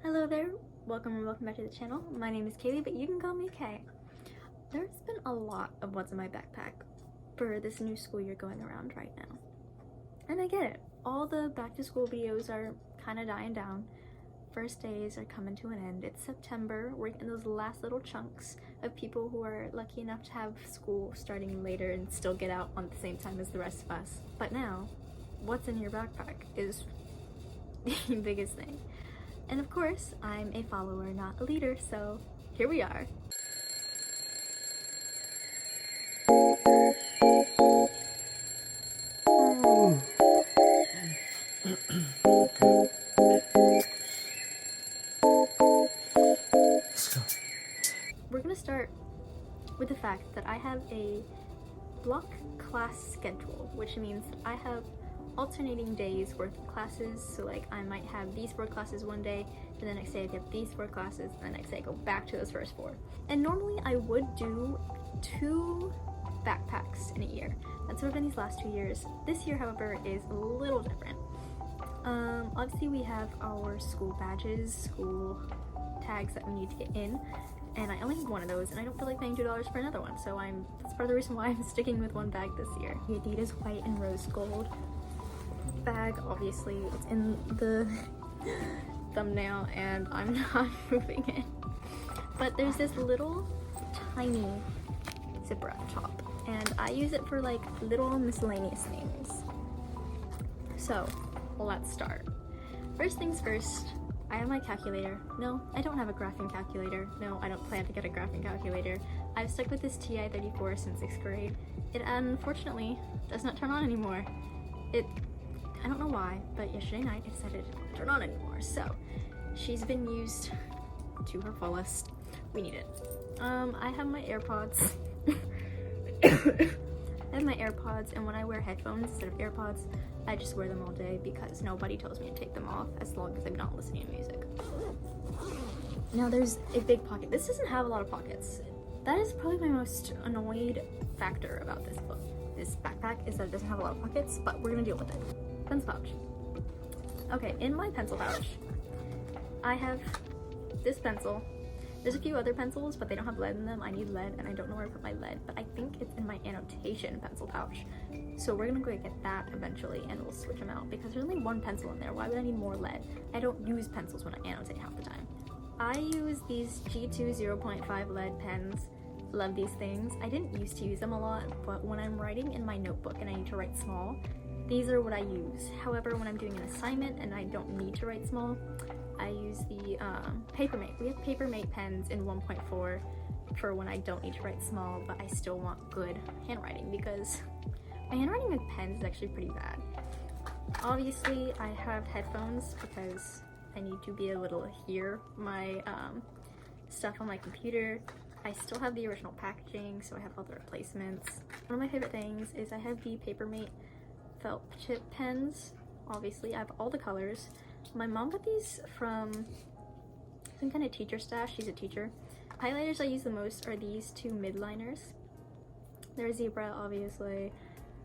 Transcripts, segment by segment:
Hello there, welcome back to the channel. My name is Kaylee, but you can call me Kay. There's been a lot of what's in my backpack for this new school year going around right now. And I get it. All the back to school videos are kind of dying down. First days are coming to an end. It's September. We're in those last little chunks of people who are lucky enough to have school starting later and still get out on the same time as the rest of us. But now, what's in your backpack is the biggest thing. And of course, I'm a follower, not a leader, so here we are. We're gonna start with the fact that I have a block class schedule, which means that I have alternating days worth of classes. So like I might have these 4 classes one day, and the next day I get these 4 classes, and the next day I go back to those first 4. And normally I would do 2 backpacks in a year. That's what I've done these last 2 years. This year, however, is a little different. Obviously we have our school badges, school tags that we need to get in, and I only have one of those, and I don't feel like paying $2 for another one, so that's part of the reason why I'm sticking with one bag this year. The Adidas white and rose gold bag, obviously it's in the thumbnail and I'm not moving it, but there's this little tiny zipper at the top, and I use it for like little miscellaneous things. So let's start. First things first, I have my calculator. No, I don't have a graphing calculator. No, I don't plan to get a graphing calculator. I've stuck with this TI-34 since 6th grade. It unfortunately does not turn on anymore. I don't know why, but yesterday night it decided it didn't turn on anymore. So she's been used to her fullest. We need it. I have my AirPods. I have my AirPods, and when I wear headphones instead of AirPods, I just wear them all day because nobody tells me to take them off as long as I'm not listening to music. Now there's a big pocket. This doesn't have a lot of pockets. That is probably my most annoyed factor about this backpack is that it doesn't have a lot of pockets, but we're gonna deal with it. Pencil pouch. Okay, in my pencil pouch, I have this pencil. There's a few other pencils, but they don't have lead in them. I need lead, and I don't know where to put my lead, but I think it's in my annotation pencil pouch. So we're gonna go get that eventually, and we'll switch them out because there's only one pencil in there. Why would I need more lead? I don't use pencils when I annotate half the time. I use these G2 0.5 lead pens. Love these things. I didn't used to use them a lot, but when I'm writing in my notebook and I need to write small, these are what I use. However, when I'm doing an assignment and I don't need to write small, I use the Papermate. We have Papermate pens in 1.4 for when I don't need to write small, but I still want good handwriting because my handwriting with pens is actually pretty bad. Obviously, I have headphones because I need to be able to hear my stuff on my computer. I still have the original packaging, so I have all the replacements. One of my favorite things is I have the Papermate felt chip pens. Obviously, I have all the colors. My mom got these from some kind of teacher stash. She's a teacher. Highlighters I use the most are these 2 midliners. They're zebra, obviously,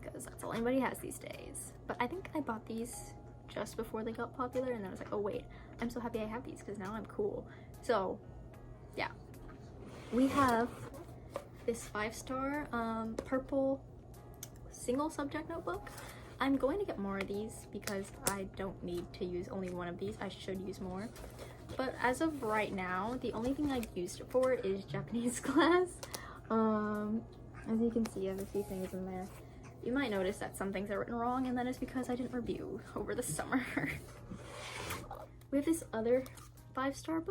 because that's all anybody has these days. But I think I bought these just before they got popular, and then I was like, oh wait, I'm so happy I have these because now I'm cool. So yeah, we have this 5-star purple single subject notebook. I'm going to get more of these because I don't need to use only one of these. I should use more. But as of right now, the only thing I've used it for is Japanese class. As you can see, I have a few things in there. You might notice that some things are written wrong, and that is because I didn't review over the summer. We have this other 5-star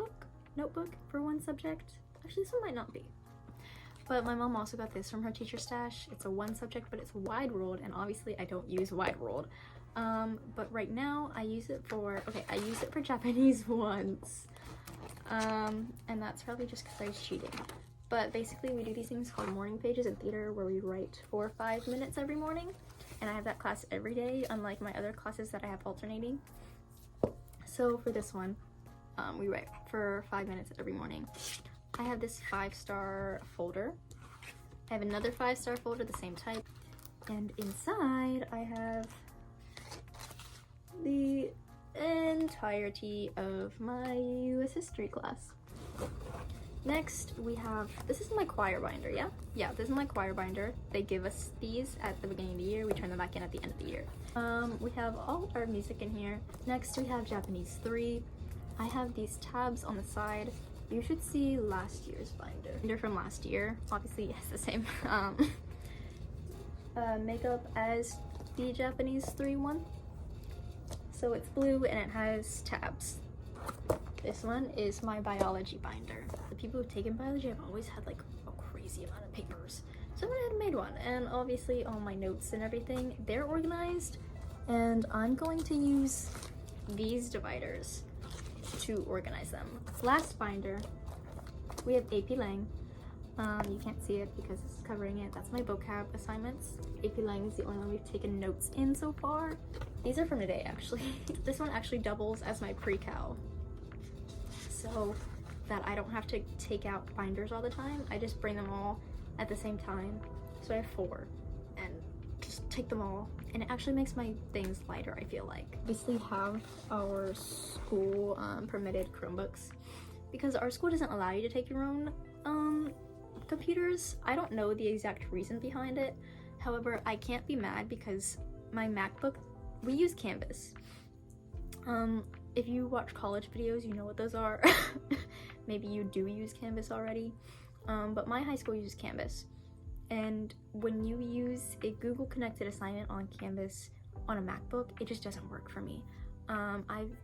notebook for one subject. Actually, this one might not be. But my mom also got this from her teacher stash. It's a 1 subject, but it's wide ruled, and obviously I don't use wide ruled. But right now I use it for Japanese once. And that's probably just because I was cheating. But basically we do these things called morning pages in theater where we write for 5 minutes every morning. And I have that class every day, unlike my other classes that I have alternating. So for this one, we write for 5 minutes every morning. I have this 5-star folder. I have another 5-star folder, the same type. And inside I have the entirety of my US history class. Next, we have, this is my choir binder, yeah? Yeah, this is my choir binder. They give us these at the beginning of the year. We turn them back in at the end of the year. We have all our music in here. Next, we have Japanese 3. I have these tabs on the side. You should see last year's binder. They're from last year. Obviously, yes, the same. Makeup as the Japanese 3 one. So it's blue and it has tabs. This one is my biology binder. The people who've taken biology have always had like a crazy amount of papers. So I went ahead and made one, and obviously all my notes and everything, they're organized, and I'm going to use these dividers to organize them. Last binder, we have AP Lang. You can't see it because it's covering it. That's my vocab assignments. AP Lang is the only one we've taken notes in so far. These are from today, actually. This one actually doubles as my pre-cal, so that I don't have to take out binders all the time. I just bring them all at the same time. So I have 4 and just take them all, and it actually makes my things lighter, I feel like. We basically have our school permitted Chromebooks because our school doesn't allow you to take your own computers. I don't know the exact reason behind it. However, I can't be mad because my MacBook, we use Canvas. If you watch college videos, you know what those are. Maybe you do use Canvas already. But my high school uses Canvas. And when you use a Google connected assignment on Canvas on a MacBook, it just doesn't work for me. I've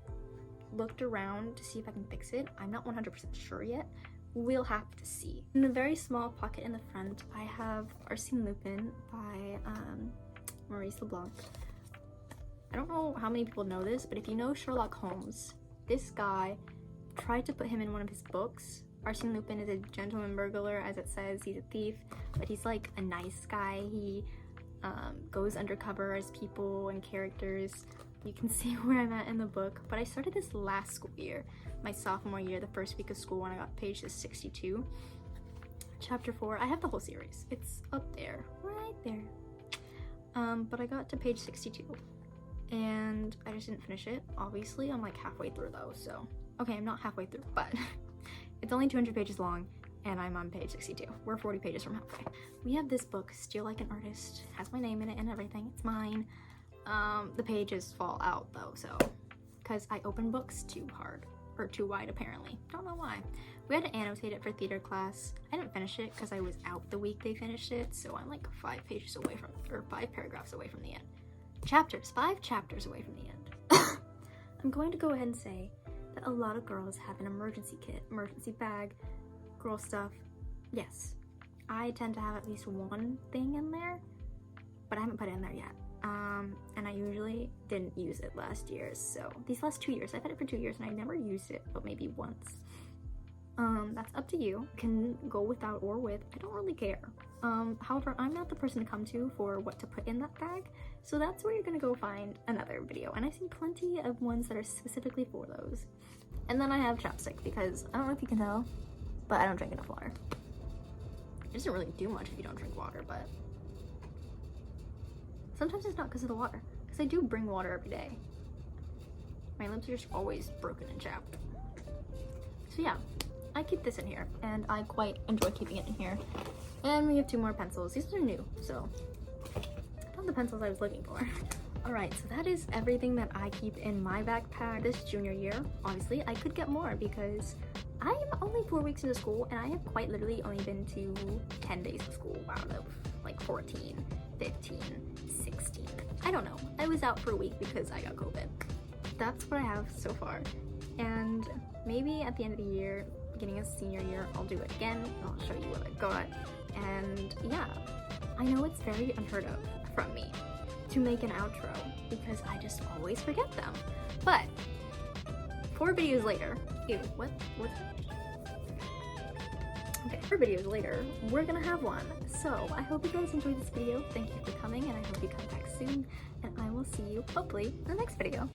looked around to see if I can fix it. I'm not 100% sure yet. We'll have to see. In a very small pocket in the front, I have Arsène Lupin by Maurice Leblanc. I don't know how many people know this, but if you know Sherlock Holmes, this guy tried to put him in one of his books. Arsène Lupin is a gentleman burglar, as it says. He's a thief, but he's like a nice guy. He goes undercover as people and characters. You can see where I'm at in the book, but I started this last school year, my sophomore year, the first week of school, when I got page 62. Chapter 4, I have the whole series. It's up there, right there. But I got to page 62. And I just didn't finish it. Obviously, I'm like halfway through though, so. Okay, I'm not halfway through, but it's only 200 pages long, and I'm on page 62. We're 40 pages from halfway. We have this book, Steal Like an Artist. Has my name in it and everything. It's mine. The pages fall out though, so. Because I open books too hard, or too wide apparently. Don't know why. We had to annotate it for theater class. I didn't finish it because I was out the week they finished it, so I'm like 5 pages away from, or 5 paragraphs away from the end. 5 chapters away from the end. I'm going to go ahead and say that a lot of girls have an emergency kit, emergency bag, girl stuff. Yes, I tend to have at least one thing in there, but I haven't put it in there yet. And I usually didn't use it last year, so these last 2 years, I've had it for 2 years and I never used it, but maybe once. That's up to you. Can go without or with, I don't really care. However, I'm not the person to come to for what to put in that bag, so that's where you're gonna go find another video, and I've seen plenty of ones that are specifically for those. And then I have chapstick because I don't know if you can tell, but I don't drink enough water. It doesn't really do much if you don't drink water, but sometimes it's not because of the water, because I do bring water every day. My lips are just always broken and chapped. So yeah, I keep this in here, and I quite enjoy keeping it in here. And we have 2 more pencils. These are new, so I found the pencils I was looking for. Alright, so that is everything that I keep in my backpack this junior year. Obviously, I could get more because I am only 4 weeks into school, and I have quite literally only been to 10 days of school out of like 14, 15, 16. I don't know. I was out for a week because I got COVID. That's what I have so far. And maybe at the end of the year, beginning of senior year, I'll do it again and I'll show you what I got. And yeah, I know it's very unheard of from me to make an outro because I just always forget them. But 4 videos later, what's that? Okay, 4 videos later, we're gonna have one. So I hope you guys enjoyed this video. Thank you for coming, and I hope you come back soon. And I will see you hopefully in the next video.